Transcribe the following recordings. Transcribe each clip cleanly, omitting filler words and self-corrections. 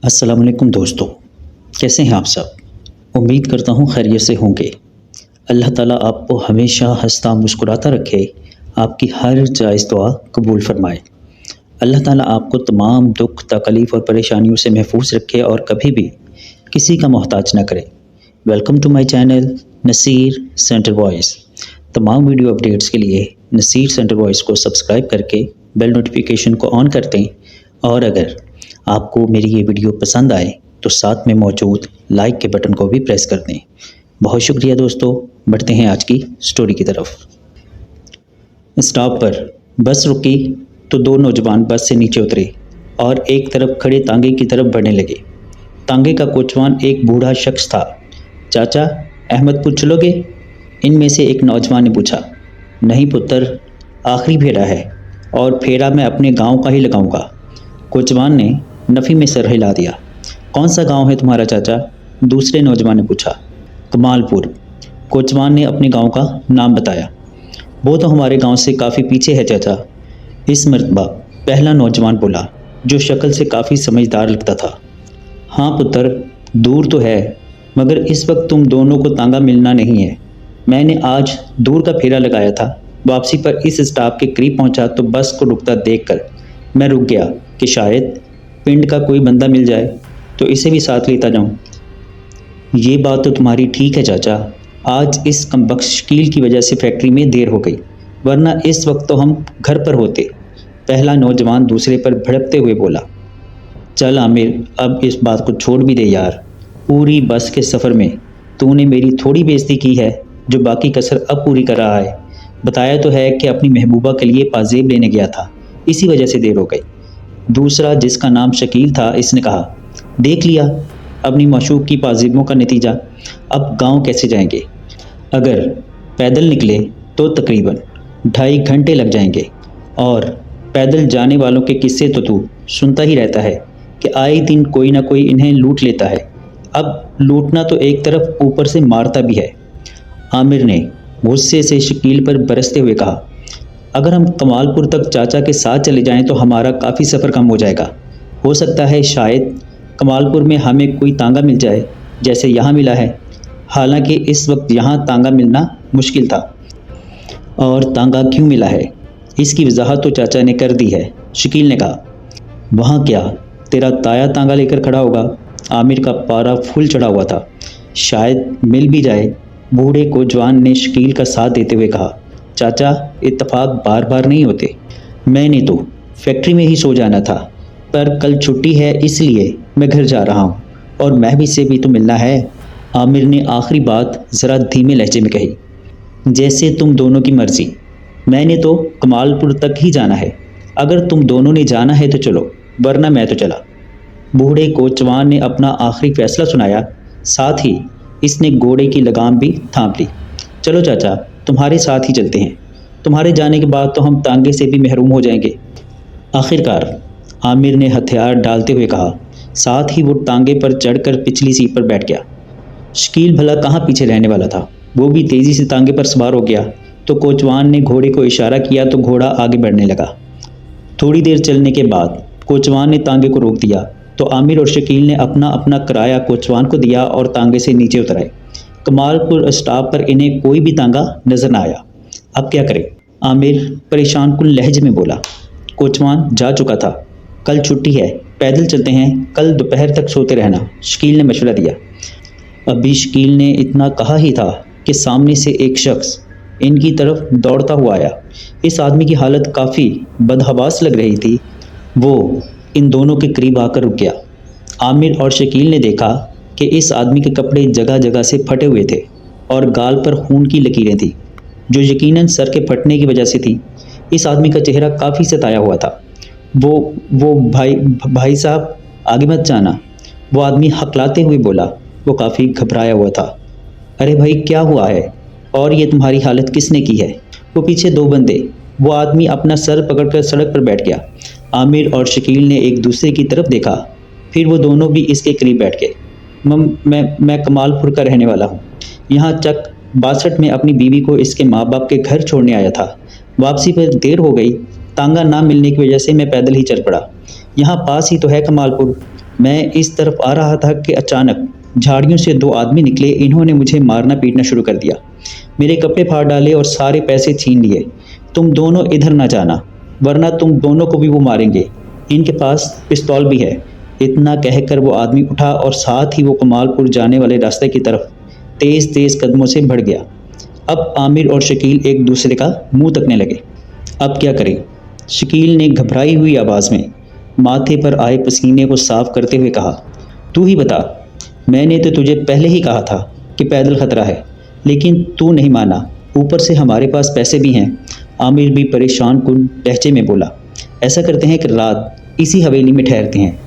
अस्सलाम वालेकुम दोस्तों, कैसे हैं आप सब। उम्मीद करता हूँ खैरियत से होंगे। अल्लाह ताला आपको हमेशा हंसता मुस्कुराता रखे, आपकी हर जायज़ दुआ कबूल फरमाए। अल्लाह ताला आपको तमाम दुख तकलीफ़ और परेशानियों से महफूज रखे और कभी भी किसी का मोहताज ना करे। Welcome to my channel Naseer centre voice. तमाम वीडियो अपडेट्स के लिए नसीर सेंटर वॉइस को सब्सक्राइब करके बेल नोटिफिकेशन को ऑन कर दें और अगर आपको मेरी ये वीडियो पसंद आए तो साथ में मौजूद लाइक के बटन को भी प्रेस कर दें। बहुत शुक्रिया दोस्तों। बढ़ते हैं आज की स्टोरी की तरफ। स्टॉप पर बस रुकी तो दो नौजवान बस से नीचे उतरे और एक तरफ खड़े तांगे की तरफ बढ़ने लगे। तांगे का कोचवान एक बूढ़ा शख्स था। चाचा, अहमदपुर चलोगे? इनमें से एक नौजवान ने पूछा। नहीं पुत्र, आखिरी फेरा है और फेरा मैं अपने गांव का ही लगाऊंगा। कोचवान ने नफ़ी में सर हिला दिया। कौन सा गांव है तुम्हारा चाचा? दूसरे नौजवान ने पूछा। कमालपुर। कोचवान ने अपने गांव का नाम बताया। वो तो हमारे गांव से काफ़ी पीछे है चाचा, इस मर्तबा पहला नौजवान बोला, जो शक्ल से काफ़ी समझदार लगता था। हाँ पुत्र, दूर तो है, मगर इस वक्त तुम दोनों को तांगा मिलना नहीं है। मैंने आज दूर का फेरा लगाया था। वापसी पर इस स्टॉप के करीब पहुंचा तो बस को रुकता देखकर मैं रुक गया कि शायद पिंड का कोई बंदा मिल जाए तो इसे भी साथ लेता जाऊं। ये बात तो तुम्हारी ठीक है चाचा, आज इस कमबख्त शकील की वजह से फैक्ट्री में देर हो गई, वरना इस वक्त तो हम घर पर होते। पहला नौजवान दूसरे पर भड़कते हुए बोला। चल आमिर, अब इस बात को छोड़ भी दे यार। पूरी बस के सफ़र में तूने मेरी थोड़ी बेइज्जती की है, जो बाकी कसर अब पूरी कर रहा है। बताया तो है कि अपनी महबूबा के लिए पाजेब लेने गया था, इसी वजह से देर हो गई। दूसरा, जिसका नाम शकील था, इसने कहा। देख लिया अपनी माशूक की पाजेबों का नतीजा। अब गांव कैसे जाएंगे? अगर पैदल निकले तो तकरीबन 2.5 घंटे लग जाएंगे, और पैदल जाने वालों के किस्से तो तू सुनता ही रहता है कि आए दिन कोई ना कोई इन्हें लूट लेता है। अब लूटना तो एक तरफ, ऊपर से मारता भी है। आमिर ने गुस्से से शकील पर बरसते हुए कहा। अगर हम कमालपुर तक चाचा के साथ चले जाएं तो हमारा काफ़ी सफ़र कम हो जाएगा। हो सकता है शायद कमालपुर में हमें कोई तांगा मिल जाए, जैसे यहाँ मिला है। हालांकि इस वक्त यहाँ तांगा मिलना मुश्किल था। और तांगा क्यों मिला है, इसकी वजाहत तो चाचा ने कर दी है, शकील ने कहा। वहाँ क्या तेरा ताया तांगा लेकर खड़ा होगा? आमिर का पारा फूल चढ़ा हुआ था। शायद मिल भी जाए, बूढ़े को जवान ने शकील का साथ देते हुए कहा। चाचा, इत्तफाक बार बार नहीं होते। मैंने तो फैक्ट्री में ही सो जाना था, पर कल छुट्टी है इसलिए मैं घर जा रहा हूँ, और महबी से भी तो मिलना है। आमिर ने आखिरी बात ज़रा धीमे लहजे में कही। जैसे तुम दोनों की मर्ज़ी, मैंने तो कमालपुर तक ही जाना है। अगर तुम दोनों ने जाना है तो चलो, वरना मैं तो चला। बूढ़े कोचवान ने अपना आखिरी फैसला सुनाया, साथ ही इसने घोड़े की लगाम भी थाम ली। चलो चाचा, तुम्हारे साथ ही चलते हैं। तुम्हारे जाने के बाद तो हम तांगे से भी महरूम हो जाएंगे। आखिरकार आमिर ने हथियार डालते हुए कहा। साथ ही वो तांगे पर चढ़कर पिछली सीट पर बैठ गया। शकील भला कहाँ पीछे रहने वाला था, वो भी तेज़ी से तांगे पर सवार हो गया तो कोचवान ने घोड़े को इशारा किया तो घोड़ा आगे बढ़ने लगा। थोड़ी देर चलने के बाद कोचवान ने तांगे को रोक दिया तो आमिर और शकील ने अपना अपना किराया कोचवान को दिया और तांगे से नीचे उतराए। कमालपुर स्टॉप पर इन्हें कोई भी तांगा नजर न आया। अब क्या करें? आमिर परेशान कुन लहजे में बोला। कोचवान जा चुका था, कल छुट्टी है, पैदल चलते हैं, कल दोपहर तक सोते रहना, शकील ने मशवरा दिया। अभी शकील ने इतना कहा ही था कि सामने से एक शख्स इनकी तरफ दौड़ता हुआ आया। इस आदमी की हालत काफ़ी बदहवास लग रही थी। वो इन दोनों के करीब आकर रुक गया। आमिर और शकील ने देखा कि इस आदमी के कपड़े जगह जगह से फटे हुए थे और गाल पर खून की लकीरें थीं, जो यकीनन सर के फटने की वजह से थी। इस आदमी का चेहरा काफ़ी सताया हुआ था। वो भाई साहब, आगे मत जाना, वो आदमी हकलाते हुए बोला। वो काफ़ी घबराया हुआ था। अरे भाई, क्या हुआ है और ये तुम्हारी हालत किसने की है? वो पीछे दो बंदे। वो आदमी अपना सर पकड़कर सड़क पर बैठ गया। आमिर और शकील ने एक दूसरे की तरफ देखा, फिर वो दोनों भी इसके करीब बैठ गए। मैं कमालपुर का रहने वाला हूँ। यहाँ चक 62 में अपनी बीवी को इसके माँ बाप के घर छोड़ने आया था। वापसी पर देर हो गई, तांगा ना मिलने की वजह से मैं पैदल ही चल पड़ा। यहाँ पास ही तो है कमालपुर। मैं इस तरफ आ रहा था कि अचानक झाड़ियों से दो आदमी निकले। इन्होंने मुझे मारना पीटना शुरू कर दिया, मेरे कपड़े फाड़ डाले और सारे पैसे छीन लिए। तुम दोनों इधर ना जाना, वरना तुम दोनों को भी वो मारेंगे। इनके पास पिस्तौल भी है। इतना कहकर वो आदमी उठा और साथ ही वो कमालपुर जाने वाले रास्ते की तरफ तेज़ तेज़ कदमों से बढ़ गया। अब आमिर और शकील एक दूसरे का मुंह तकने लगे। अब क्या करें? शकील ने घबराई हुई आवाज़ में माथे पर आए पसीने को साफ करते हुए कहा, तू ही बता। मैंने तो तुझे पहले ही कहा था कि पैदल खतरा है, लेकिन तू नहीं माना। ऊपर से हमारे पास पैसे भी हैं। आमिर भी परेशान कुन लहजे में बोला, ऐसा करते हैं कि रात इसी हवेली में ठहरते हैं।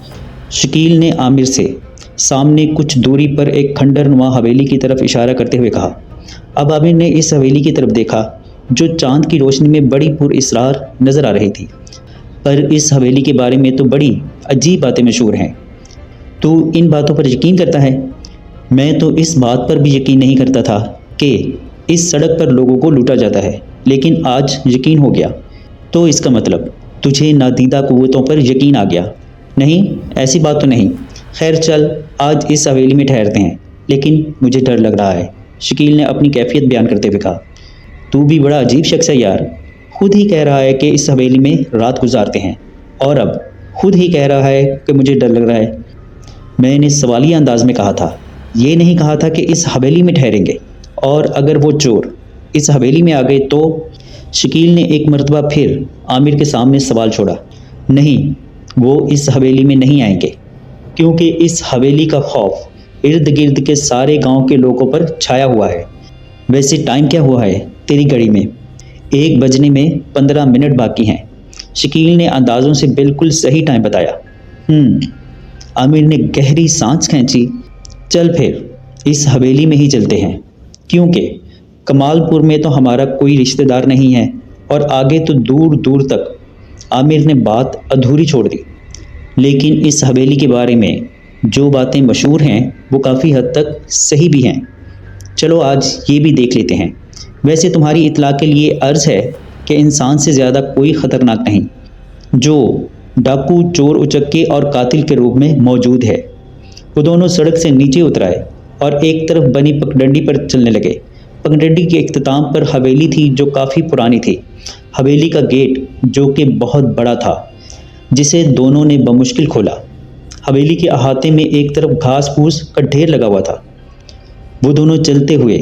शकील ने आमिर से सामने कुछ दूरी पर एक खंडरनुमा हवेली की तरफ इशारा करते हुए कहा। अब आमिर ने इस हवेली की तरफ देखा जो चांद की रोशनी में बड़ी पुरअसरार नज़र आ रही थी। पर इस हवेली के बारे में तो बड़ी अजीब बातें मशहूर हैं। तू इन बातों पर यकीन करता है? मैं तो इस बात पर भी यकीन नहीं करता था कि इस सड़क पर लोगों को लूटा जाता है, लेकिन आज यकीन हो गया। तो इसका मतलब तुझे नादीदा कुव्वतों पर यकीन आ गया? नहीं, ऐसी बात तो नहीं। खैर चल, आज इस हवेली में ठहरते हैं, लेकिन मुझे डर लग रहा है। शकील ने अपनी कैफियत बयान करते हुए कहा। तू भी बड़ा अजीब शख्स है यार। खुद ही कह रहा है कि इस हवेली में रात गुजारते हैं, और अब खुद ही कह रहा है कि मुझे डर लग रहा है। मैंने सवालिया अंदाज में कहा था, ये नहीं कहा था कि इस हवेली में ठहरेंगे। और अगर वो चोर इस हवेली में आ गए तो? शकील ने एक मरतबा फिर आमिर के सामने सवाल छोड़ा। नहीं, वो इस हवेली में नहीं आएंगे, क्योंकि इस हवेली का खौफ इर्द गिर्द के सारे गांव के लोगों पर छाया हुआ है। वैसे टाइम क्या हुआ है तेरी घड़ी में? 1 बजने में 15 मिनट बाकी हैं। शकील ने अंदाज़ों से बिल्कुल सही टाइम बताया। आमिर ने गहरी सांस खींची। चल फिर इस हवेली में ही चलते हैं, क्योंकि कमालपुर में तो हमारा कोई रिश्तेदार नहीं है, और आगे तो दूर दूर तक। आमिर ने बात अधूरी छोड़ दी। लेकिन इस हवेली के बारे में जो बातें मशहूर हैं वो काफ़ी हद तक सही भी हैं। चलो आज ये भी देख लेते हैं। वैसे तुम्हारी इत्तला के लिए अर्ज़ है कि इंसान से ज़्यादा कोई ख़तरनाक नहीं, जो डाकू, चोर, उचक्के और कातिल के रूप में मौजूद है। वो दोनों सड़क से नीचे उतराए और एक तरफ बनी पगडंडी पर चलने लगे। पगडंडी के इख्तिताम पर हवेली थी जो काफ़ी पुरानी थी। हवेली का गेट जो कि बहुत बड़ा था, जिसे दोनों ने बमुश्किल खोला। हवेली के अहाते में एक तरफ घास फूस का ढेर लगा हुआ था। वो दोनों चलते हुए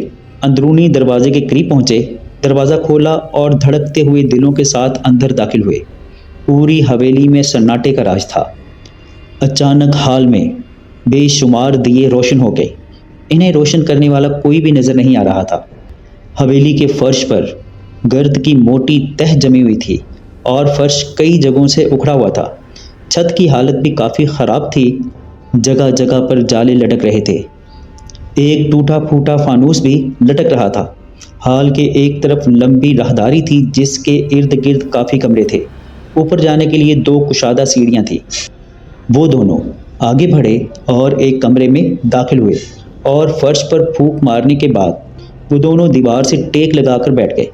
अंदरूनी दरवाजे के करीब पहुँचे। दरवाज़ा खोला और धड़कते हुए दिलों के साथ अंदर दाखिल हुए। पूरी हवेली में सन्नाटे का राज था। अचानक हाल में बेशुमार दिए रोशन हो गए। इन्हें रोशन करने वाला कोई भी नज़र नहीं आ रहा था। हवेली के फर्श पर गर्द की मोटी तह जमी हुई थी और फर्श कई जगहों से उखड़ा हुआ था। छत की हालत भी काफ़ी ख़राब थी। जगह जगह पर जाले लटक रहे थे। एक टूटा फूटा फानूस भी लटक रहा था। हाल के एक तरफ लंबी राहदारी थी जिसके इर्द गिर्द काफ़ी कमरे थे। ऊपर जाने के लिए 2 कुशादा सीढ़ियाँ थीं। वो दोनों आगे बढ़े और एक कमरे में दाखिल हुए, और फर्श पर फूंक मारने के बाद वो दोनों दीवार से टेक लगाकर बैठ गए।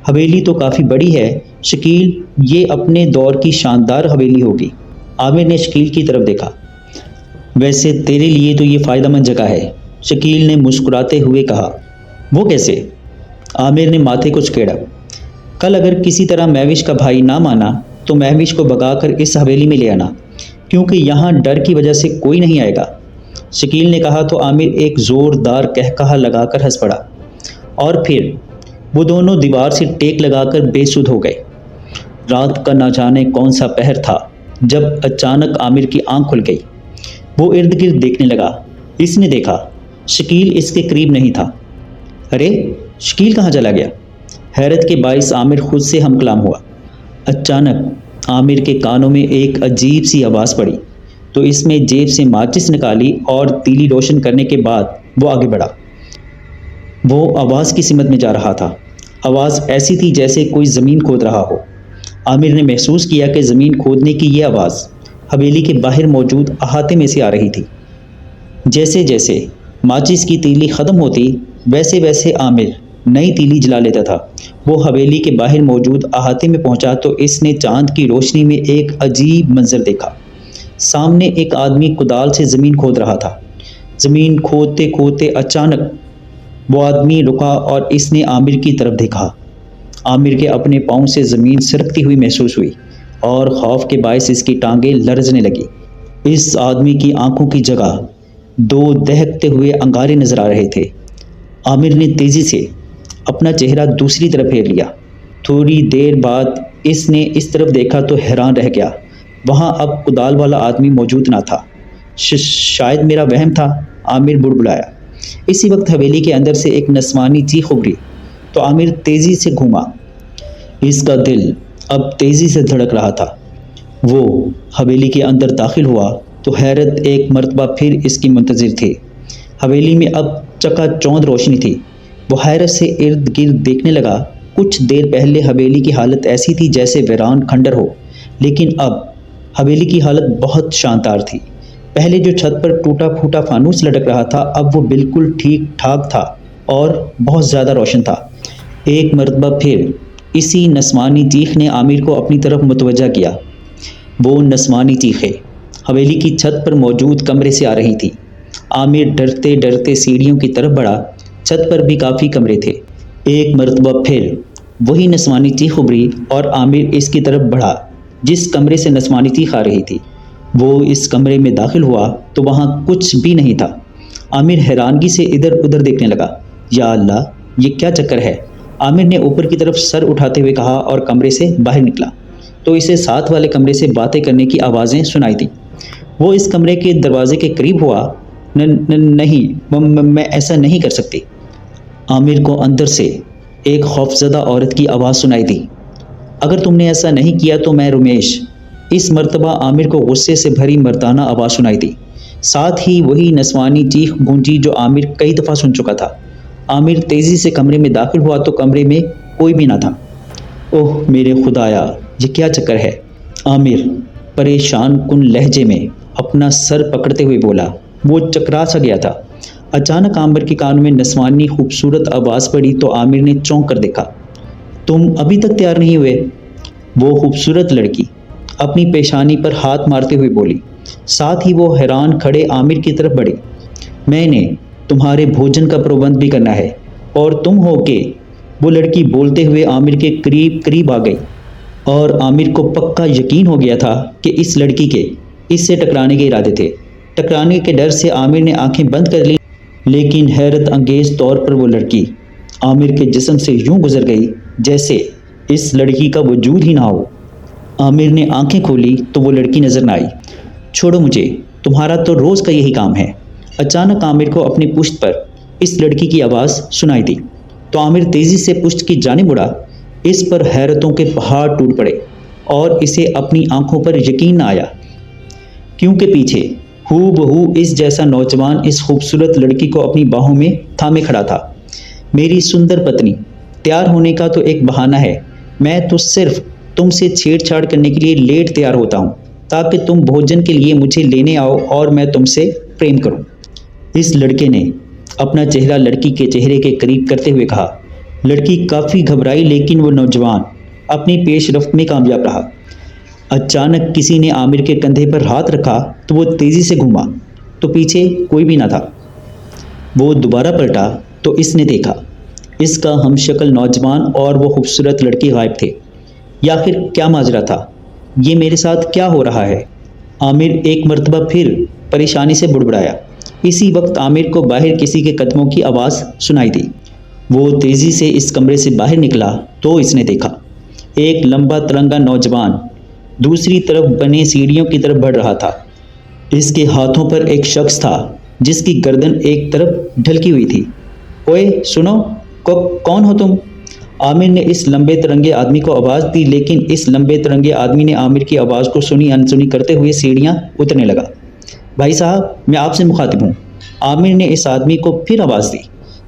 हवेली तो काफ़ी बड़ी है शकील, ये अपने दौर की शानदार हवेली होगी। आमिर ने शकील की तरफ देखा। वैसे तेरे लिए तो ये फ़ायदेमंद जगह है, शकील ने मुस्कुराते हुए कहा। वो कैसे? आमिर ने माथे को छेड़ा। कल अगर किसी तरह महविश का भाई ना माना तो महविश को भगाकर इस हवेली में ले आना, क्योंकि यहाँ डर की वजह से कोई नहीं आएगा, शकील ने कहा। तो आमिर एक ज़ोरदार कहकहा लगाकर हंस पड़ा, और फिर वो दोनों दीवार से टेक लगाकर बेसुध हो गए। रात का ना जाने कौन सा पहर था जब अचानक आमिर की आंख खुल गई। वो इर्द गिर्द देखने लगा। इसने देखा शकील इसके करीब नहीं था। अरे शकील कहाँ चला गया? हैरत के बाइस आमिर खुद से हमकलाम हुआ। अचानक आमिर के कानों में एक अजीब सी आवाज़ पड़ी, तो इसमें जेब से माचिस निकाली और तीली रोशन करने के बाद वो आगे बढ़ा। वो आवाज़ की सिमत में जा रहा था। आवाज़ ऐसी थी जैसे कोई ज़मीन खोद रहा हो। आमिर ने महसूस किया कि ज़मीन खोदने की ये आवाज़ हवेली के बाहर मौजूद अहाते में से आ रही थी। जैसे जैसे माचिस की तीली ख़त्म होती वैसे वैसे आमिर नई तीली जला लेता था। वो हवेली के बाहर मौजूद अहाते में पहुंचा तो इसने चांद की रोशनी में एक अजीब मंजर देखा। सामने एक आदमी कुदाल से ज़मीन खोद रहा था। ज़मीन खोदते खोदते अचानक वो आदमी रुका और इसने आमिर की तरफ देखा। आमिर के अपने पाँव से ज़मीन सरकती हुई महसूस हुई और खौफ के बायस इसकी टांगें लरजने लगी। इस आदमी की आंखों की जगह दो दहकते हुए अंगारे नजर आ रहे थे। आमिर ने तेज़ी से अपना चेहरा दूसरी तरफ फेर लिया। थोड़ी देर बाद इसने इस तरफ देखा तो हैरान रह गया। वहाँ अब कुदाल वाला आदमी मौजूद ना था। शायद मेरा वहम था, आमिर बुड़बुड़ाया। इसी वक्त हवेली के अंदर से एक नस्वानी चीख उभरी तो आमिर तेज़ी से घूमा। इसका दिल अब तेज़ी से धड़क रहा था। वो हवेली के अंदर दाखिल हुआ तो हैरत एक मर्तबा फिर इसकी मुंतज़िर थी। हवेली में अब चकाचौंध रोशनी थी। वो हैरत से इर्द गिर्द देखने लगा। कुछ देर पहले हवेली की हालत ऐसी थी जैसे वीरान खंडर हो, लेकिन अब हवेली की हालत बहुत शानदार थी। पहले जो छत पर टूटा फूटा फानूस लटक रहा था, अब वो बिल्कुल ठीक ठाक था और बहुत ज़्यादा रोशन था। एक मरतबा फिर इसी नस्वानी चीख ने आमिर को अपनी तरफ मुतवज्जा किया। वो नस्वानी चीखें हवेली की छत पर मौजूद कमरे से आ रही थी। आमिर डरते डरते सीढ़ियों की तरफ बढ़ा। छत पर भी काफ़ी कमरे थे। एक मरतबा फिर वही नस्वानी चीख उभरी और आमिर इसकी तरफ बढ़ा जिस कमरे से नस्वानी चीख आ रही थी। वो इस कमरे में दाखिल हुआ तो वहाँ कुछ भी नहीं था। आमिर हैरानगी से इधर उधर देखने लगा। या अल्लाह, ये क्या चक्कर है? आमिर ने ऊपर की तरफ सर उठाते हुए कहा और कमरे से बाहर निकला तो इसे साथ वाले कमरे से बातें करने की आवाज़ें सुनाई दी। वो इस कमरे के दरवाजे के करीब हुआ। नहीं, मैं ऐसा नहीं कर सकती। आमिर को अंदर से एक खौफजदा औरत की आवाज़ सुनाई दी। अगर तुमने ऐसा नहीं किया तो मैं रुमेश। इस मर्तबा आमिर को गुस्से से भरी मर्दाना आवाज़ सुनाई दी। साथ ही वही नस्वानी चीख गूंजी जो आमिर कई दफ़ा सुन चुका था। आमिर तेज़ी से कमरे में दाखिल हुआ तो कमरे में कोई भी ना था। ओह मेरे खुदाया, ये क्या चक्कर है? आमिर परेशान कुन लहजे में अपना सर पकड़ते हुए बोला। वो चकरा सा गया था। अचानक आमिर के कान में नस्वानी खूबसूरत आवाज़ पड़ी तो आमिर ने चौंक कर देखा। तुम अभी तक तैयार नहीं हुए? वो खूबसूरत लड़की अपनी पेशानी पर हाथ मारते हुए बोली। साथ ही वो हैरान खड़े आमिर की तरफ बढ़ी। मैंने तुम्हारे भोजन का प्रबंध भी करना है और तुम हो के? वो लड़की बोलते हुए आमिर के करीब करीब आ गई और आमिर को पक्का यकीन हो गया था कि इस लड़की के इससे टकराने के इरादे थे। टकराने के डर से आमिर ने आंखें बंद कर ली, लेकिन हैरत अंगेज तौर पर वो लड़की आमिर के जिस्म से यूं गुजर गई जैसे इस लड़की का वजूद ही ना हो। आमिर ने आंखें खोली तो वो लड़की नजर न आई। छोड़ो मुझे, तुम्हारा तो रोज़ का यही काम है। अचानक आमिर को अपनी पुश्त पर इस लड़की की आवाज़ सुनाई दी तो आमिर तेज़ी से पुश्त की जानिब मुड़ा। इस पर हैरतों के पहाड़ टूट पड़े और इसे अपनी आंखों पर यकीन न आया, क्योंकि पीछे हूबहू इस जैसा नौजवान इस खूबसूरत लड़की को अपनी बाहों में थामे खड़ा था। मेरी सुंदर पत्नी, तैयार होने का तो एक बहाना है। मैं तो सिर्फ तुमसे छेड़छाड़ करने के लिए लेट तैयार होता हूँ ताकि तुम भोजन के लिए मुझे लेने आओ और मैं तुमसे प्रेम करूँ। इस लड़के ने अपना चेहरा लड़की के चेहरे के करीब करते हुए कहा। लड़की काफ़ी घबराई, लेकिन वो नौजवान अपनी पेशरफ्त में कामयाब रहा। अचानक किसी ने आमिर के कंधे पर हाथ रखा तो वो तेज़ी से घूमा तो पीछे कोई भी ना था। वो दोबारा पलटा तो इसने देखा इसका हमशक्ल नौजवान और वो खूबसूरत लड़की गायब थे। या फिर क्या माजरा था? ये मेरे साथ क्या हो रहा है? आमिर एक मर्तबा फिर परेशानी से बुड़बुड़ाया। इसी वक्त आमिर को बाहर किसी के कदमों की आवाज़ सुनाई दी। वो तेज़ी से इस कमरे से बाहर निकला तो इसने देखा एक लंबा तिरंगा नौजवान दूसरी तरफ बने सीढ़ियों की तरफ बढ़ रहा था। इसके हाथों पर एक शख्स था जिसकी गर्दन एक तरफ ढलकी हुई थी। ओए सुनो, कौन हो तुम? आमिर ने इस लंबे तिरंगे आदमी को आवाज़ दी, लेकिन इस लंबे तिरंगे आदमी ने आमिर की आवाज़ को सुनी अनसुनी करते हुए सीढ़ियाँ उतरने लगा। भाई साहब, मैं आपसे मुखातिब हूँ। आमिर ने इस आदमी को फिर आवाज़ दी।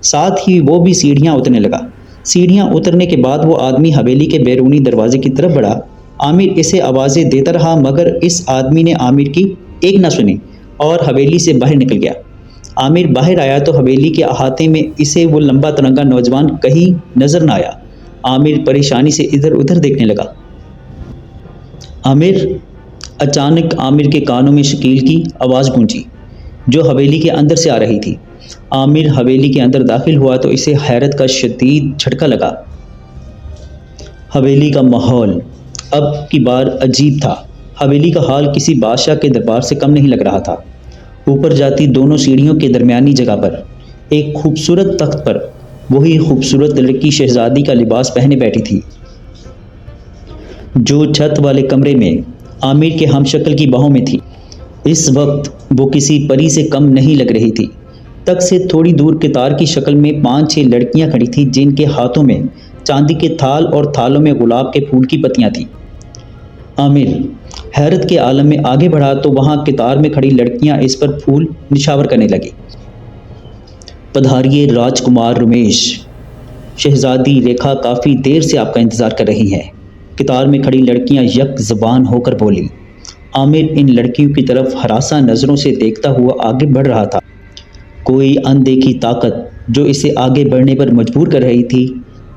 साथ ही वो भी सीढ़ियाँ उतरने लगा। सीढ़ियाँ उतरने के बाद वो आदमी हवेली के बैरूनी दरवाजे की तरफ बढ़ा। आमिर इसे आवाज़ें देता रहा, मगर इस आदमी ने आमिर की एक ना सुनी और हवेली से बाहर निकल गया। आमिर बाहर आया तो हवेली के अहाते में इसे वो लंबा तिरंगा नौजवान कहीं नजर न आया। आमिर परेशानी से इधर उधर देखने लगा। आमिर, अचानक आमिर के कानों में शकील की आवाज़ गूंजी, जो हवेली के अंदर से आ रही थी। आमिर हवेली के अंदर दाखिल हुआ तो इसे हैरत का शदीद झटका लगा। हवेली का माहौल अब की बार अजीब था। हवेली का हाल किसी बादशाह के दरबार से कम नहीं लग रहा था। ऊपर जाती दोनों सीढ़ियों के दरमियानी जगह पर एक खूबसूरत तख्त पर वही खूबसूरत लड़की शहजादी का लिबास पहने बैठी थी, जो छत वाले कमरे में आमिर के हमशक्ल की बाहों में थी। इस वक्त वो किसी परी से कम नहीं लग रही थी। तख्त से थोड़ी दूर कितार की शक्ल में 5-6 लड़कियां खड़ी थीं, जिनके हाथों में चांदी के थाल और थालों में गुलाब के फूल की पत्तियां थीं। आमिर हैरत के आलम में आगे बढ़ा तो वहां कितार में खड़ी लड़कियां इस पर फूल निछावर करने लगी। पधारिए राजकुमार रुमेश, शहजादी रेखा काफ़ी देर से आपका इंतज़ार कर रही हैं। कितार में खड़ी लड़कियां यक ज़बान होकर बोली। आमिर इन लड़कियों की तरफ हरासा नज़रों से देखता हुआ आगे बढ़ रहा था। कोई अनदेखी ताकत जो इसे आगे बढ़ने पर मजबूर कर रही थी।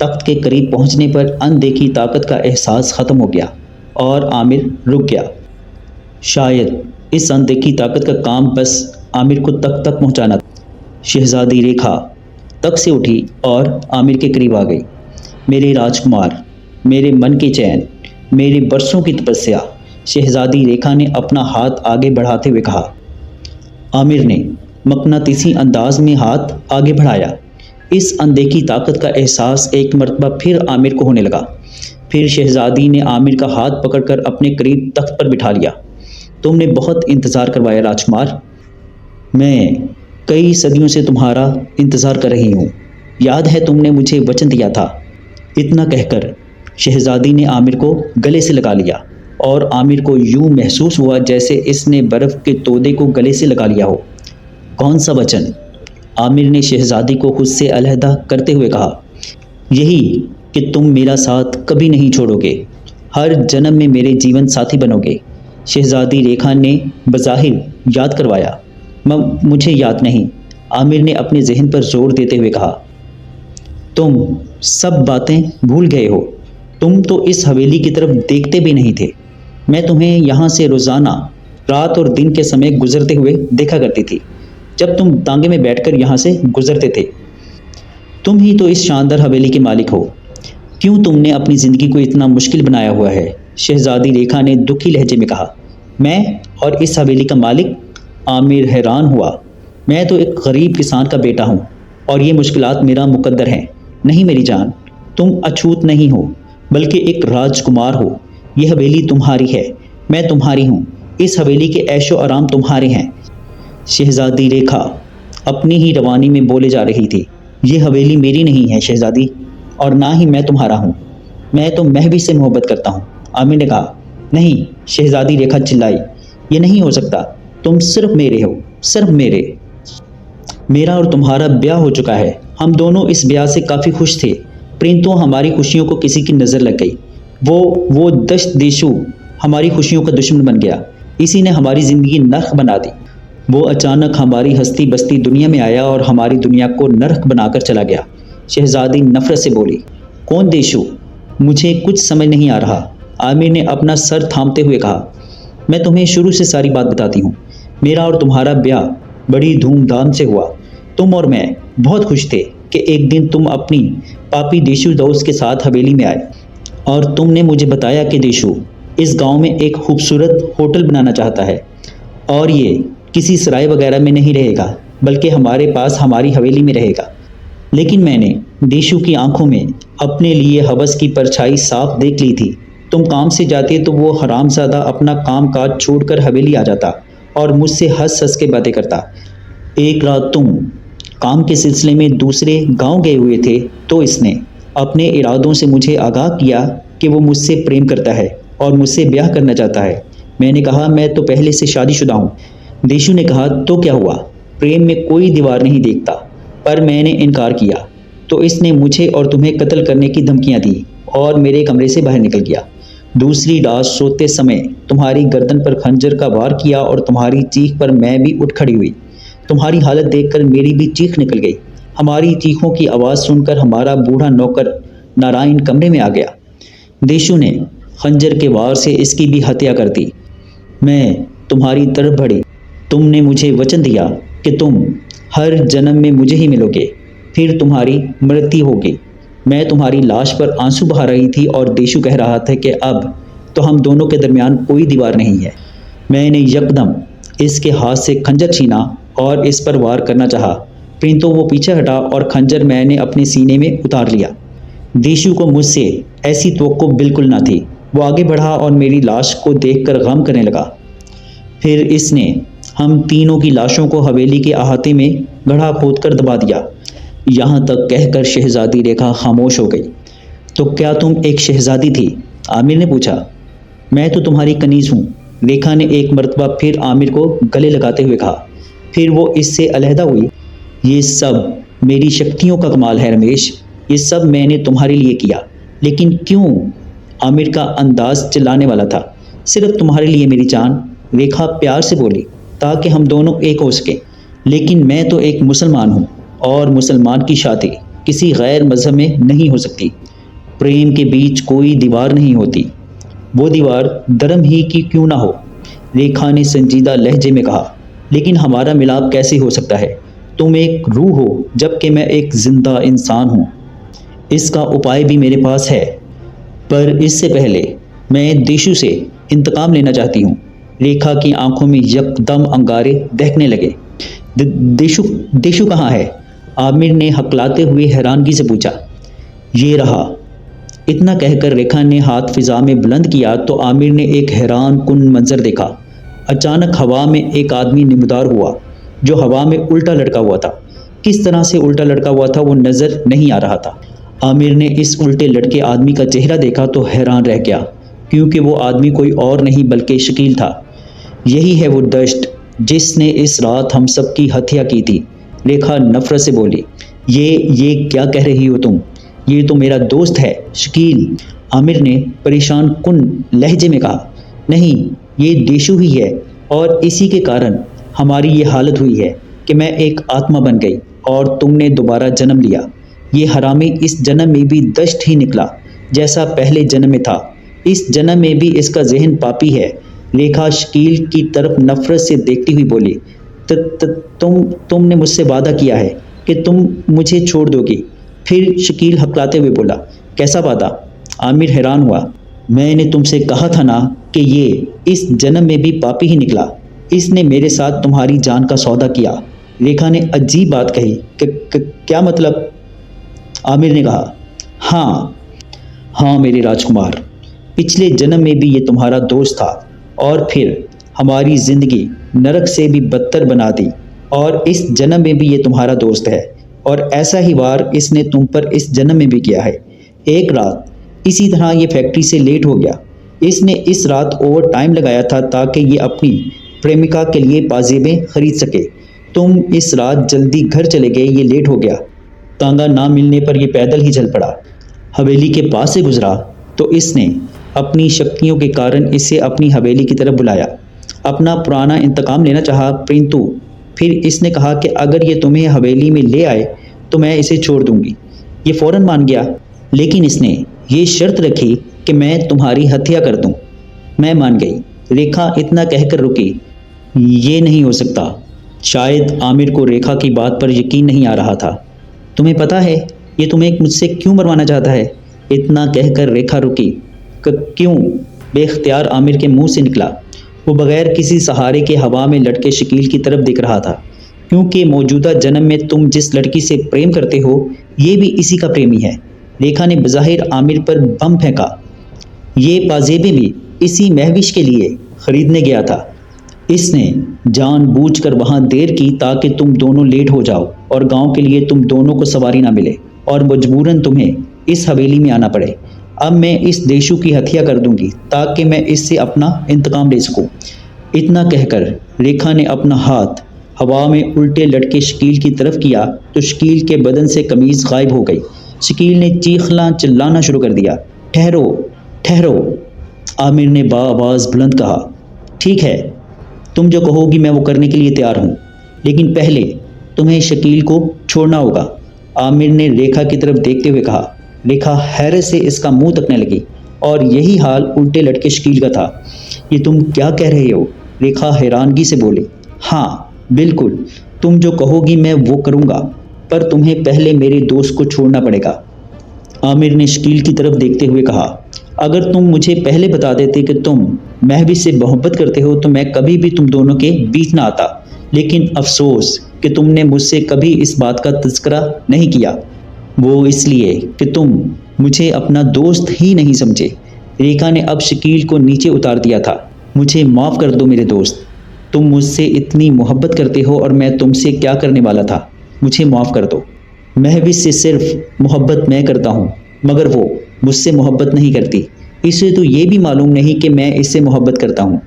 तख्त के करीब पहुंचने पर अनदेखी ताकत का एहसास ख़त्म हो गया और आमिर रुक गया। शायद इस अनदेखी ताकत का काम बस आमिर को तख्त तक पहुंचाना था। शहजादी रेखा तख्त से उठी और आमिर के करीब आ गई। मेरे राजकुमार, मेरे मन के चैन, मेरे बरसों की तपस्या, शहजादी रेखा ने अपना हाथ आगे बढ़ाते हुए कहा। आमिर ने मकनातीसी अंदाज में हाथ आगे बढ़ाया। इस अनदेखी ताकत का एहसास एक मरतबा फिर आमिर को होने लगा। फिर शहजादी ने आमिर का हाथ पकड़कर अपने करीब तख्त पर बिठा लिया। तुमने बहुत इंतज़ार करवाया राजकुमार। मैं कई सदियों से तुम्हारा इंतज़ार कर रही हूँ। याद है तुमने मुझे वचन दिया था। इतना कहकर शहजादी ने आमिर को गले से लगा लिया और आमिर को यूं महसूस हुआ जैसे इसने बर्फ़ के तोदे को गले से लगा लिया हो। कौन सा वचन? आमिर ने शहजादी को खुद से अलहदा करते हुए कहा। यही कि तुम मेरा साथ कभी नहीं छोड़ोगे, हर जन्म में मेरे जीवन साथी बनोगे। शहजादी रेखा ने बज़ाहिर याद करवाया। मुझे याद नहीं, आमिर ने अपने जहन पर जोर देते हुए कहा। तुम सब बातें भूल गए हो। तुम तो इस हवेली की तरफ देखते भी नहीं थे। मैं तुम्हें यहाँ से रोज़ाना रात और दिन के समय गुजरते हुए देखा करती थी, जब तुम तांगे में बैठकर यहाँ से गुजरते थे। तुम ही तो इस शानदार हवेली के मालिक हो। क्यों तुमने अपनी ज़िंदगी को इतना मुश्किल बनाया हुआ है? शहजादी रेखा ने दुखी लहजे में कहा। मैं और इस हवेली का मालिक? आमिर हैरान हुआ। मैं तो एक गरीब किसान का बेटा हूँ और ये मुश्किलात मेरा मुकद्दर हैं। नहीं मेरी जान, तुम अछूत नहीं हो, बल्कि एक राजकुमार हो। यह हवेली तुम्हारी है, मैं तुम्हारी हूँ। इस हवेली के ऐशो आराम तुम्हारे हैं। शहजादी रेखा अपनी ही रवानी में बोले जा रही थी। ये हवेली मेरी नहीं है शहजादी, और ना ही मैं तुम्हारा हूँ। मैं तो महवी से मोहब्बत करता हूँ। आमिर ने कहा। नहीं, शहजादी रेखा चिल्लाई। ये नहीं हो सकता। तुम सिर्फ मेरे हो, सिर्फ मेरे। मेरा और तुम्हारा ब्याह हो चुका है। हम दोनों इस ब्याह से काफ़ी खुश थे, परंतु हमारी खुशियों को किसी की नज़र लग गई। वो दश्त देशु हमारी खुशियों का दुश्मन बन गया। इसी ने हमारी ज़िंदगी नर्क बना दी। वो अचानक हमारी हस्ती बस्ती दुनिया में आया और हमारी दुनिया को नर्क बनाकर चला गया। शहजादी नफरत से बोली। कौन देशु? मुझे कुछ समझ नहीं आ रहा। आमिर ने अपना सर थामते हुए कहा। मैं तुम्हें शुरू से सारी बात बताती हूँ। मेरा और तुम्हारा ब्याह बड़ी धूमधाम से हुआ। तुम और मैं बहुत खुश थे कि एक दिन तुम अपनी पापी देशु दोस्त के साथ हवेली में आए और तुमने मुझे बताया कि देशु इस गांव में एक खूबसूरत होटल बनाना चाहता है और ये किसी सराय वगैरह में नहीं रहेगा, बल्कि हमारे पास हमारी हवेली में रहेगा। लेकिन मैंने देशु की आंखों में अपने लिए हवस की परछाई साफ देख ली थी। तुम काम से जाते तो वो हरामज़ादा अपना काम काज छोड़कर हवेली आ जाता और मुझसे हंस हंस के बातें करता। एक रात तुम काम के सिलसिले में दूसरे गांव गए हुए थे तो इसने अपने इरादों से मुझे आगाह किया कि वो मुझसे प्रेम करता है और मुझसे ब्याह करना चाहता है। मैंने कहा मैं तो पहले से शादीशुदा हूँ। देशु ने कहा तो क्या हुआ, प्रेम में कोई दीवार नहीं देखता। पर मैंने इनकार किया तो इसने मुझे और तुम्हें कत्ल करने की धमकियाँ दी और मेरे कमरे से बाहर निकल गया। दूसरी रात सोते समय तुम्हारी गर्दन पर खंजर का वार किया और तुम्हारी चीख पर मैं भी उठ खड़ी हुई। तुम्हारी हालत देखकर मेरी भी चीख निकल गई। हमारी चीखों की आवाज़ सुनकर हमारा बूढ़ा नौकर नारायण कमरे में आ गया। देशु ने खंजर के वार से इसकी भी हत्या कर दी। मैं तुम्हारी तरफ बढ़ी। तुमने मुझे वचन दिया कि तुम हर जन्म में मुझे ही मिलोगे, फिर तुम्हारी मृत्यु होगी। मैं तुम्हारी लाश पर आंसू बहा रही थी और देशु कह रहा था कि अब तो हम दोनों के दरमियान कोई दीवार नहीं है। मैंने यकदम इसके हाथ से खंजर छीना और इस पर वार करना चाहा, परंतु वो पीछे हटा और खंजर मैंने अपने सीने में उतार लिया। देशु को मुझसे ऐसी तवक्को बिल्कुल ना थी। वो आगे बढ़ा और मेरी लाश को देखकर गम करने लगा। फिर इसने हम तीनों की लाशों को हवेली के अहाते में गड्ढा खोदकर दबा दिया। यहाँ तक कहकर शहजादी रेखा खामोश हो गई। तो क्या तुम एक शहजादी थी? आमिर ने पूछा। मैं तो तुम्हारी कनीज हूँ, रेखा ने एक मर्तबा फिर आमिर को गले लगाते हुए कहा। फिर वो इससे अलहदा हुई। ये सब मेरी शक्तियों का कमाल है रमेश, ये सब मैंने तुम्हारे लिए किया। लेकिन क्यों? आमिर का अंदाज चिल्लाने वाला था। सिर्फ तुम्हारे लिए मेरी जान, रेखा प्यार से बोली, ताकि हम दोनों एक हो सके। लेकिन मैं तो एक मुसलमान हूँ और मुसलमान की शादी किसी गैर मजहब में नहीं हो सकती। प्रेम के बीच कोई दीवार नहीं होती, वो दीवार धर्म ही की क्यों ना हो। रेखा ने संजीदा लहजे में कहा। लेकिन हमारा मिलाप कैसे हो सकता है? तुम एक रूह हो जबकि मैं एक जिंदा इंसान हूँ। इसका उपाय भी मेरे पास है, पर इससे पहले मैं देशु से इंतकाम लेना चाहती हूँ। रेखा की आंखों में यकदम अंगारे दहकने लगे। देशु देशु कहाँ है? आमिर ने हकलाते हुए हैरानगी से पूछा। ये रहा। इतना कहकर रेखा ने हाथ फिजा में बुलंद किया तो आमिर ने एक हैरान कुन मंजर देखा। अचानक हवा में एक आदमी नमदार हुआ जो हवा में उल्टा लटका हुआ था। किस तरह से उल्टा लटका हुआ था वो नजर नहीं आ रहा था। आमिर ने इस उल्टे लटके आदमी का चेहरा देखा तो हैरान रह गया, क्योंकि वो आदमी कोई और नहीं बल्कि शकील था। यही है वो दश्त जिसने इस रात हम सब की हत्या की थी। रेखा नफरत से बोली। ये क्या कह रही हो तुम? ये तो मेरा दोस्त है शकील, आमिर ने परेशान कुन लहजे में कहा। नहीं, ये देशु ही है और इसी के कारण हमारी ये हालत हुई है कि मैं एक आत्मा बन गई और तुमने दोबारा जन्म लिया। ये हरामी इस जन्म में भी दश्त ही निकला जैसा पहले जन्म में था। इस जन्म में भी इसका जहन पापी है। रेखा शकील की तरफ नफरत से देखती हुई बोली। तुमने मुझसे वादा किया है कि तुम मुझे छोड़ दोगी। फिर शकील हकलाते हुए बोला। कैसा वादा? आमिर हैरान हुआ। मैंने तुमसे कहा था ना कि ये इस जन्म में भी पापी ही निकला। इसने मेरे साथ तुम्हारी जान का सौदा किया। रेखा ने अजीब बात कही। क्या मतलब? आमिर ने कहा। हाँ मेरे राजकुमार, पिछले जन्म में भी ये तुम्हारा दोस्त था और फिर हमारी ज़िंदगी नरक से भी बदतर बना दी, और इस जन्म में भी ये तुम्हारा दोस्त है और ऐसा ही वार इसने तुम पर इस जन्म में भी किया है। एक रात इसी तरह ये फैक्ट्री से लेट हो गया। इसने इस रात ओवर टाइम लगाया था ताकि ये अपनी प्रेमिका के लिए पाजेबें खरीद सके। तुम इस रात जल्दी घर चले गए, ये लेट हो गया। तांगा ना मिलने पर यह पैदल ही चल पड़ा। हवेली के पास से गुजरा तो इसने अपनी शक्तियों के कारण इसे अपनी हवेली की तरफ बुलाया। अपना पुराना इंतकाम लेना चाहा, परंतु फिर इसने कहा कि अगर ये तुम्हें हवेली में ले आए तो मैं इसे छोड़ दूंगी। ये फ़ौरन मान गया, लेकिन इसने ये शर्त रखी कि मैं तुम्हारी हत्या कर दूं। मैं मान गई। रेखा इतना कहकर रुकी। ये नहीं हो सकता। शायद आमिर को रेखा की बात पर यकीन नहीं आ रहा था। तुम्हें पता है ये तुम्हें मुझसे क्यों मरवाना चाहता है? इतना कहकर रेखा रुकी। क्यों? बेख्तियार आमिर के मुंह से निकला। वो बगैर किसी सहारे के हवा में लटके शकील की तरफ देख रहा था। क्योंकि मौजूदा जन्म में तुम जिस लड़की से प्रेम करते हो ये भी इसी का प्रेमी है। रेखा ने बज़ाहिर आमिर पर बम फेंका। ये पाजेबे भी इसी महविश के लिए खरीदने गया था। इसने जानबूझकर वहाँ देर की ताकि तुम दोनों लेट हो जाओ और गांव के लिए तुम दोनों को सवारी ना मिले और मजबूरन तुम्हें इस हवेली में आना पड़े। अब मैं इस देशु की हत्या कर दूंगी ताकि मैं इससे अपना इंतकाम ले सकूं। इतना कहकर रेखा ने अपना हाथ हवा में उल्टे लटके शकील की तरफ किया तो शकील के बदन से कमीज़ गायब हो गई। शकील ने चीखना चिल्लाना शुरू कर दिया। ठहरो ठहरो, आमिर ने बाआवाज़ बुलंद कहा। ठीक है, तुम जो कहोगी मैं वो करने के लिए तैयार हूँ, लेकिन पहले तुम्हें शकील को छोड़ना होगा। आमिर ने रेखा की तरफ देखते हुए कहा। रेखा हैरत से इसका मुंह तकने लगी। और यही हाल उल्टे लटके शकील का था। ये तुम क्या कह रहे हो? रेखा हैरानगी से बोली। हाँ बिल्कुल, तुम जो कहोगी मैं वो करूँगा, पर तुम्हें पहले मेरे दोस्त को छोड़ना पड़ेगा। आमिर ने शकील की तरफ देखते हुए कहा, अगर तुम मुझे पहले बता देते कि तुम महविश से मोहब्बत करते हो तो मैं कभी भी तुम दोनों के बीच ना आता, लेकिन अफसोस कि तुमने मुझसे कभी इस बात का तज़किरा नहीं किया, वो इसलिए कि तुम मुझे अपना दोस्त ही नहीं समझे। रेखा ने अब शकील को नीचे उतार दिया था। मुझे माफ़ कर दो मेरे दोस्त, तुम मुझसे इतनी मोहब्बत करते हो और मैं तुमसे क्या करने वाला था, मुझे माफ़ कर दो। महविश से सिर्फ मोहब्बत मैं करता हूँ, मगर वो मुझसे मोहब्बत नहीं करती। इसे तो ये भी मालूम नहीं कि मैं इससे मोहब्बत करता हूँ,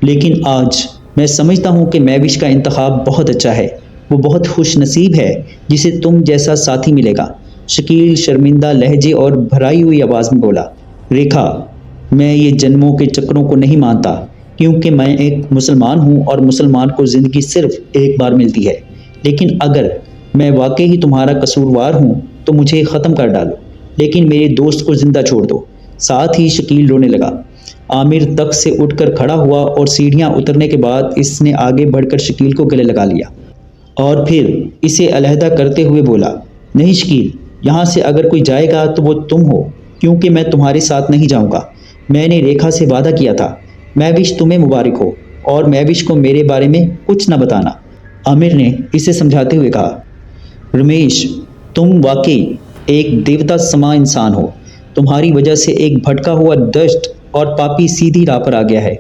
लेकिन आज मैं समझता हूँ कि महविश का इंतखाब बहुत अच्छा है। वो बहुत खुश नसीब है जिसे तुम जैसा साथी मिलेगा। शकील शर्मिंदा लहजे और भराई हुई आवाज़ में बोला, रेखा, मैं ये जन्मों के चक्रों को नहीं मानता, क्योंकि मैं एक मुसलमान हूँ और मुसलमान को ज़िंदगी सिर्फ एक बार मिलती है। लेकिन अगर मैं वाकई ही तुम्हारा कसूरवार हूँ तो मुझे ख़त्म कर डालो, लेकिन मेरे दोस्त को ज़िंदा छोड़ दो। साथ ही शकील रोने लगा। आमिर तख्त से उठकर खड़ा हुआ और सीढ़ियाँ उतरने के बाद इसने आगे बढ़कर शकील को गले लगा लिया और फिर इसे अलहदा करते हुए बोला, नहीं शकील, यहाँ से अगर कोई जाएगा तो वो तुम हो, क्योंकि मैं तुम्हारे साथ नहीं जाऊँगा। मैंने रेखा से वादा किया था। महविश तुम्हें मुबारक हो और महविश को मेरे बारे में कुछ न बताना। आमिर ने इसे समझाते हुए कहा, रमेश, तुम वाकई एक देवता समा इंसान हो। तुम्हारी वजह से एक भटका हुआ दुष्ट और पापी सीधी राह पर आ गया है।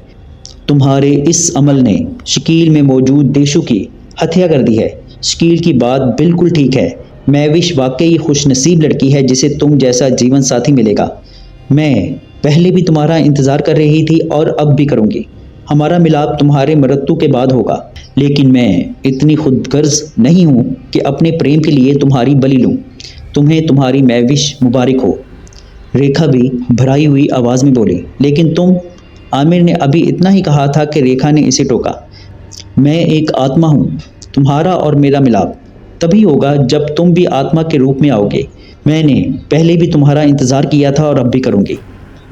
तुम्हारे इस अमल ने शकील में मौजूद देशों की हत्या कर दी है। शकील की बात बिल्कुल ठीक है। महविश वाकई खुशनसीब लड़की है जिसे तुम जैसा जीवन साथी मिलेगा। मैं पहले भी तुम्हारा इंतज़ार कर रही थी और अब भी करूँगी। हमारा मिलाप तुम्हारे मृत्यु के बाद होगा, लेकिन मैं इतनी खुदगर्ज नहीं हूँ कि अपने प्रेम के लिए तुम्हारी बलि लूँ। तुम्हें तुम्हारी महविश मुबारक हो। रेखा भी भराई हुई आवाज़ में बोली, लेकिन तुम? आमिर ने अभी इतना ही कहा था कि रेखा ने इसे टोका। मैं एक आत्मा हूँ। तुम्हारा और मेरा मिलाप तभी होगा जब तुम भी आत्मा के रूप में आओगे। मैंने पहले भी तुम्हारा इंतज़ार किया था और अब भी करूँगी,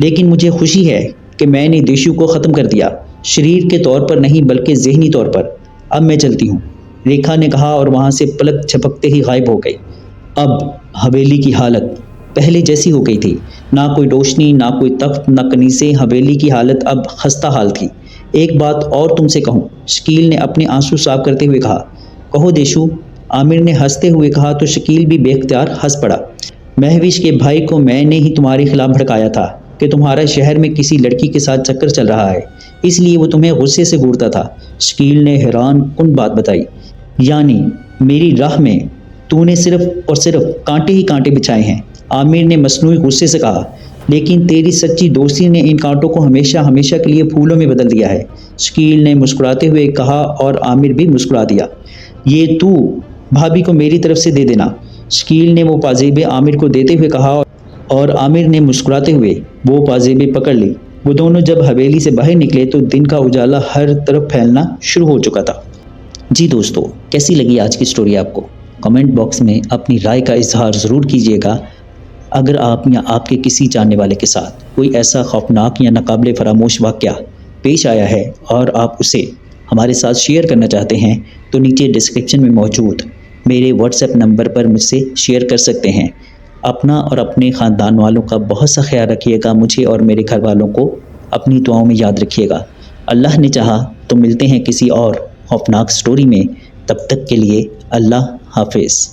लेकिन मुझे खुशी है कि मैंने देशु को ख़त्म कर दिया, शरीर के तौर पर नहीं बल्कि ज़हनी तौर पर। अब मैं चलती हूँ, रेखा ने कहा और वहाँ से पलक झपकते ही गायब हो गई। अब हवेली की हालत पहले जैसी हो गई थी। ना कोई रोशनी, ना कोई तख्त, ना कनीसे। हवेली की हालत अब खस्ता हाल थी। एक बात और तुमसे कहूँ, शकील ने अपने आंसू साफ करते हुए कहा। कहो देशु, आमिर ने हंसते हुए कहा तो शकील भी बेख्तियार हंस पड़ा। महविश के भाई को मैंने ही तुम्हारे खिलाफ भड़काया था कि तुम्हारा शहर में किसी लड़की के साथ चक्कर चल रहा है, इसलिए वो तुम्हें गुस्से से घूरता था। शकील ने हैरान कुन बात बताई। यानी मेरी राह में तूने सिर्फ और सिर्फ कांटे ही कांटे बिछाए हैं, आमिर ने मसनूई गुस्से से कहा। लेकिन तेरी सच्ची दोस्ती ने इन कांटों को हमेशा हमेशा के लिए फूलों में बदल दिया है, शकील ने मुस्कुराते हुए कहा और आमिर भी मुस्कुरा दिया। ये तू भाभी को मेरी तरफ से दे देना, शकील ने वो पाजेबें आमिर को देते हुए कहा और आमिर ने मुस्कुराते हुए वो पाजेबें पकड़ ली। वो दोनों जब हवेली से बाहर निकले तो दिन का उजाला हर तरफ फैलना शुरू हो चुका था। जी दोस्तों, कैसी लगी आज की स्टोरी आपको? कमेंट बॉक्स में अपनी राय का इजहार ज़रूर कीजिएगा। अगर आप या आपके किसी जानने वाले के साथ कोई ऐसा खौफनाक या नाकाबिले फरामोश वाक़या पेश आया है और आप उसे हमारे साथ शेयर करना चाहते हैं तो नीचे डिस्क्रिप्शन में मौजूद मेरे व्हाट्सएप नंबर पर मुझसे शेयर कर सकते हैं। अपना और अपने ख़ानदान वालों का बहुत सा ख्याल रखिएगा। मुझे और मेरे घर वालों को अपनी दुआओं में याद रखिएगा। अल्लाह ने चाहा तो मिलते हैं किसी और खौफनाक स्टोरी में। तब तक के लिए अल्लाह हाफिज़।